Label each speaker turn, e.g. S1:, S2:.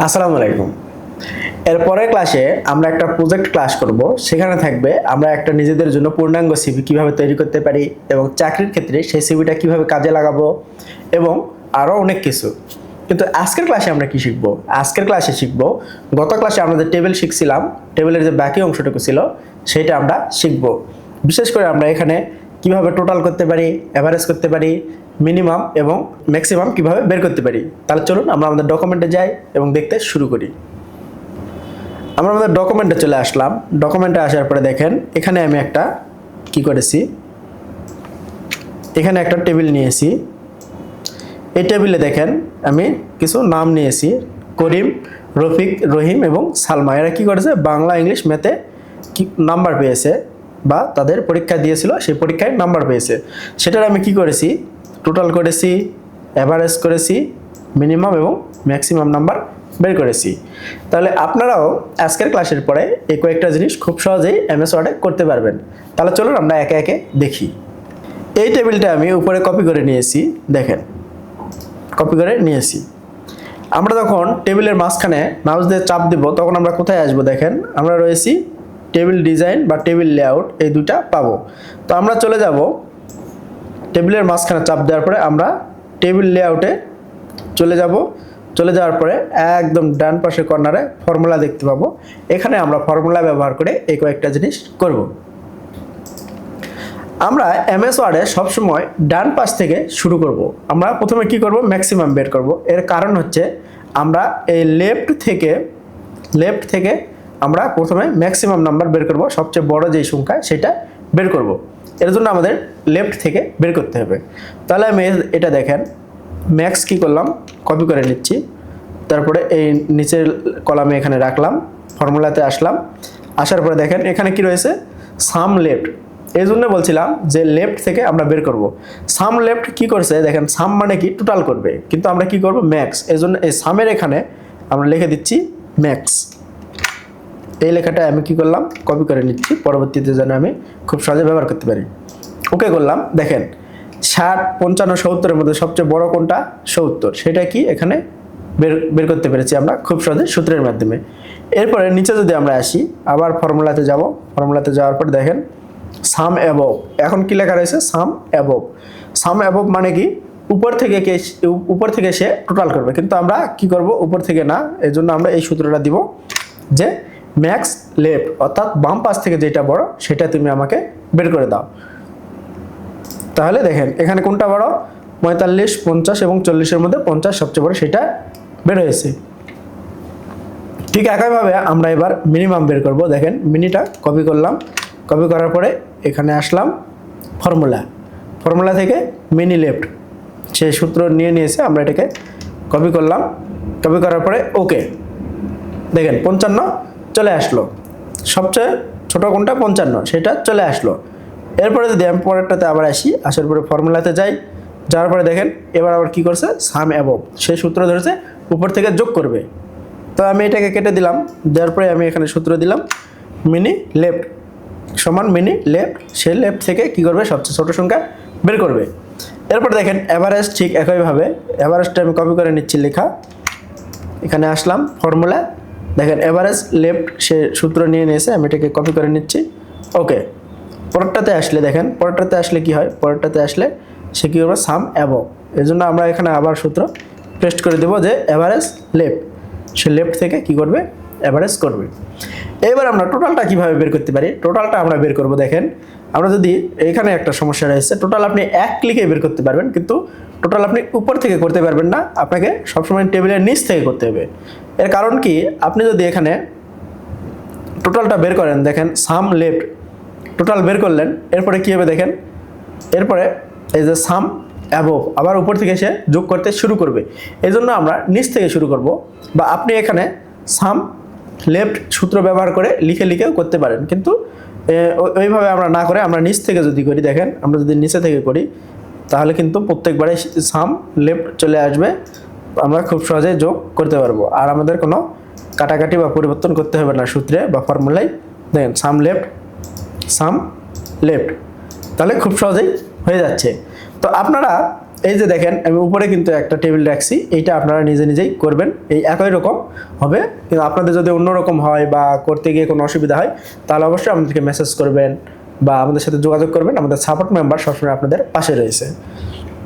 S1: আসসালামু আলাইকুম। এরপরের ক্লাসে আমরা একটা প্রজেক্ট ক্লাস করব। সেখানে থাকবে আমরা একটা নিজেদের জন্য পূর্ণাঙ্গ সিভি কিভাবে তৈরি করতে পারি এবং চাকরির ক্ষেত্রে সেই সিভিটা কিভাবে কাজে লাগাবো এবং আরও অনেক কিছু। কিন্তু আজকের ক্লাসে আমরা কি শিখব? আজকের ক্লাসে শিখব, গত ক্লাসে আমরা যে টেবিল শিখছিলাম, টেবিলের যে বাকি অংশটুকু ছিল সেটা আমরা শিখব। বিশেষ করে আমরা এখানে কিভাবে টোটাল করতে পারি, এভারেজ করতে পারি, মিনিমাম এবং ম্যাক্সিমাম কিভাবে বের করতে পারি। তাহলে চলুন আমরা আমাদের ডকুমেন্টে যাই এবং দেখতে শুরু করি। আমরা আমাদের ডকুমেন্টে চলে আসলাম। ডকুমেন্টে আসার পরে দেখেন এখানে আমি একটা কি করেছি, এখানে একটা টেবিল নিয়েছি। এই টেবিলে দেখেন আমি কিছু নাম নিয়েছি, করিম, রফিক, রহিম এবং সালমা। এরা কি করেছে? বাংলা, ইংলিশ, ম্যাথে কি নাম্বার পেয়েছে বা তাদের পরীক্ষা দিয়েছিল, সেই পরীক্ষায় নাম্বার পেয়েছে। সেটার আমি কি করেছি? টোটাল করেছি, অ্যাভারেজ করেছি, মিনিমাম এবং ম্যাক্সিমাম নাম্বার বের করেছি। তাহলে আপনারাও আজকের ক্লাসের পরে এই কয়েকটা জিনিস খুব সহজেই এমএস ওয়ার্ডে করতে পারবেন। তাহলে চলুন আমরা একে একে দেখি। এই টেবিলটা আমি উপরে কপি করে নিয়েছি, দেখেন কপি করে নিয়েছি। আমরা যখন টেবিলের মাঝখানে মাউস দিয়ে চাপ দিব তখন আমরা কোথায় আসব? দেখেন আমরা রয়েছি টেবিল ডিজাইন বা টেবিল লেআউট, এই দুইটা পাবো। তো আমরা চলে যাব টেবিলের মাঝখানে চাপ দেওয়ার পরে আমরা টেবিল লেআউটে চলে যাব। চলে যাওয়ার পরে একদম ডান পাশের কর্নারে ফর্মুলা দেখতে পাবো। এখানে আমরা ফর্মুলা ব্যবহার করে এই কয়েকটা জিনিস করব। আমরা এমএস ওয়ার্ডে সবসময় ডান পাশ থেকে শুরু করব। আমরা প্রথমে কি করব? ম্যাক্সিমাম বের করব। এর কারণ হচ্ছে আমরা এই লেফট থেকে আমরা প্রথমে ম্যাক্সিমাম নাম্বার বের করব, সবচেয়ে বড় যেই সংখ্যা সেটা বের করব। এর জন্য আমাদের লেফট থেকে বের করতে হবে। তাহলে আমি এটা দেখেন ম্যাক্স কি করলাম, কপি করে নিচ্ছি। তারপরে এই নিচের কলামে এখানে রাখলাম, ফর্মুলাতে আসলাম। আসার পরে দেখেন এখানে কি রয়েছে? সাম লেফট। এই জন্য বলছিলাম যে লেফট থেকে আমরা বের করব। সাম লেফট কি করছে দেখেন, সাম মানে কি? টোটাল করবে, কিন্তু আমরা কি করব? ম্যাক্স। এই জন্য এই সামের এখানে আমরা লিখে দিচ্ছি ম্যাক্স। এই লেখাটা আমি কি করলাম? কপি করে নিচ্ছি, পরবর্তীতে যেন আমি খুব সহজে ব্যবহার করতে পারি। ওকে করলাম। দেখেন 60, 55, 70-এর মধ্যে সবচেয়ে বড় কোনটা? 70। সেটা কি এখানে বের করতে পেরেছি আমরা খুব সহজে সূত্রের মাধ্যমে। এরপরে নিচে যদি আমরা আসি, আবার ফর্মুলাতে যাব। ফর্মুলাতে যাওয়ার পর দেখেন সাম অ্যাবভ। এখন কি লেখা রয়েছে? সাম অ্যাবভ। সাম অ্যাবভ মানে কি? উপর থেকে সে টোটাল করবে, কিন্তু আমরা কি করব? উপর থেকে না। এই জন্য আমরা এই সূত্রটা দিব যে ম্যাক্স লেফট, অর্থাৎ বাম পাশ থেকে যেটা বড় সেটা তুমি আমাকে বের করে দাও। তাহলে দেখেন এখানে কোনটা বড়? 45, 50 এবং 40-এর মধ্যে 50 সবচেয়ে বড়, সেটা বের হয়েছে। ঠিক একইভাবে আমরা এবার মিনিমাম বের করব। দেখেন মিনিটা কপি করলাম, কপি করার পরে এখানে আসলাম ফর্মুলা থেকে মিনি লেফট, সেই সূত্র নিয়েছে। আমরা এটাকে কপি করলাম, কপি করার পরে ওকে। দেখেন 55 চলে আসলো, সবচেয়ে ছোট কোনটা? 55, সেটা চলে আসলো। এরপরে যদি আমি পরেরটাতে আবার আসি, আসার পরে ফর্মুলাতে যাওয়ার পরে দেখেন এবার আবার কি করছে? সাম অ্যাবভ, সেই সূত্র ধরেছে উপর থেকে যোগ করবে। তো আমি এটাকে কেটে দিলাম, দেওয়ার পরে আমি এখানে সূত্র দিলাম মিনি লেফট সমান মিনি লেফট, সে লেফট থেকে কি করবে? সবচেয়ে ছোট সংখ্যা বের করবে। এরপর দেখেন এভারেজ, ঠিক একইভাবে এভারেজটা আমি কপি করে নিচ্ছি লেখা। এখানে আসলাম ফর্মুলা, দেখেন এভারেজ লেফট, সে সূত্র নিয়েছে। আমি এটাকে কপি করে নিচ্ছি, ওকে। পরেরটাতে আসলে দেখেন, পরেরটাতে আসলে কি হয়? পরেরটাতে আসলে সে কী করবে? সাম অ্যাবভ। এই জন্য আমরা এখানে আবার সূত্র পেস্ট করে দেবো যে এভারেজ লেফট, সে লেফট থেকে কি করবে? অ্যাভারেজ করবে। এবার আমরা টোটালটা কিভাবে বের করতে পারি? টোটালটা আমরা বের করব। দেখেন আমরা যদি এখানে একটা সমস্যা রয়েছে, টোটাল আপনি এক ক্লিকে বের করতে পারবেন, কিন্তু টোটাল আপনি উপর থেকে করতে পারবেন না, আপনাকে সবসময় টেবিলের নিচ থেকে করতে হবে। এর কারণ কি? আপনি যদি এখানে টোটালটা বের করেন, দেখেন সাম লেফট টোটাল বের করলেন, এরপরে কী হবে? দেখেন এরপরে এই যে সাম অ্যাবভ, আবার উপর থেকে সে যোগ করতে শুরু করবে। এই জন্য আমরা নিচ থেকে শুরু করব, বা আপনি এখানে সাম লেফট সূত্র ব্যবহার করে লিখেও করতে পারেন, কিন্তু ওইভাবে আমরা না করে আমরা নিচ থেকে যদি করি, দেখেন আমরা যদি নিচে থেকে করি তাহলে কিন্তু প্রত্যেকবারে সাম লেফট চলে আসবে, আমরা খুব সহজে যোগ করতে পারবো, আর আমাদের কোনো কাটাকাটি বা পরিবর্তন করতে হবে না সূত্রে বা ফর্মুলায়। দেখেন সাম লেফট, তাহলে খুব সহজেই হয়ে যাচ্ছে। তো আপনারা এই যে দেখেন আমি উপরে কিন্তু একটা টেবিল রাখছি, এইটা আপনারা নিজে নিজেই করবেন, এই একই রকম হবে। কিন্তু আপনাদের যদি অন্যরকম হয় বা করতে গিয়ে কোনো অসুবিধা হয় তাহলে অবশ্যই আমাদেরকে মেসেজ করবেন বা আমাদের সাথে যোগাযোগ করবেন। আমাদের সাপোর্ট মেম্বার সবসময় আপনাদের পাশে রয়েছে।